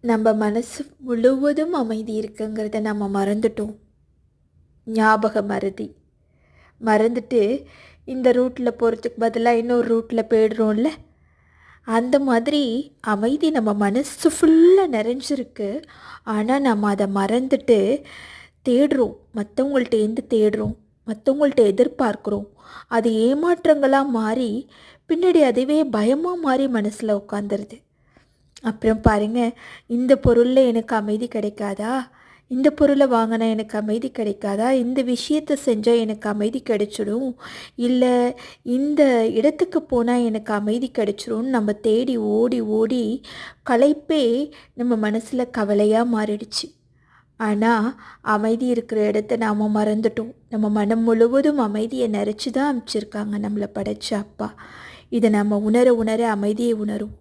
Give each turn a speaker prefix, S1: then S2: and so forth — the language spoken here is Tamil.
S1: நம்ம மனசு முழுவதும் அமைதி இருக்குங்கிறத நம்ம மறந்துட்டோம். ஞாபக மறதி. மறந்துட்டு இந்த ரூட்டில் போகிறதுக்கு பதிலாக இன்னொரு ரூட்டில் போய்டுறோம்ல. அந்த மாதிரி அமைதி நம்ம மனசு ஃபுல்லாக நிறைஞ்சிருக்கு. ஆனால் நம்ம அதை மறந்துட்டு தேடுறோம், மற்றவங்கள்ட்டேருந்து தேடுறோம், மற்றவங்கள்ட்ட எதிர்பார்க்குறோம். அது ஏமாற்றங்களாக மாறி பின்னாடி அதுவே பயமாக மாறி மனசில் உட்காந்துருது. அப்புறம் பாருங்கள், இந்த பொருளில் எனக்கு அமைதி கிடைக்காதா, இந்த பொருளை வாங்கினா எனக்கு அமைதி கிடைக்காதா, இந்த விஷயத்தை செஞ்சால் எனக்கு அமைதி கிடைச்சிடும், இல்லை இந்த இடத்துக்கு போனால் எனக்கு அமைதி கிடைச்சிரும்னு நம்ம தேடி ஓடி ஓடி களைப்பே நம்ம மனசில் கவலையாக மாறிடுச்சு. ஆனால் அமைதி இருக்கிற இடத்த நாம் மறந்துட்டோம். நம்ம மனம் முழுவதும் அமைதியை நிறைச்சி தான் அமைச்சிருக்காங்க நம்மளை படைச்ச அப்பா. இதை நம்ம உணர உணர அமைதியை உணரும்.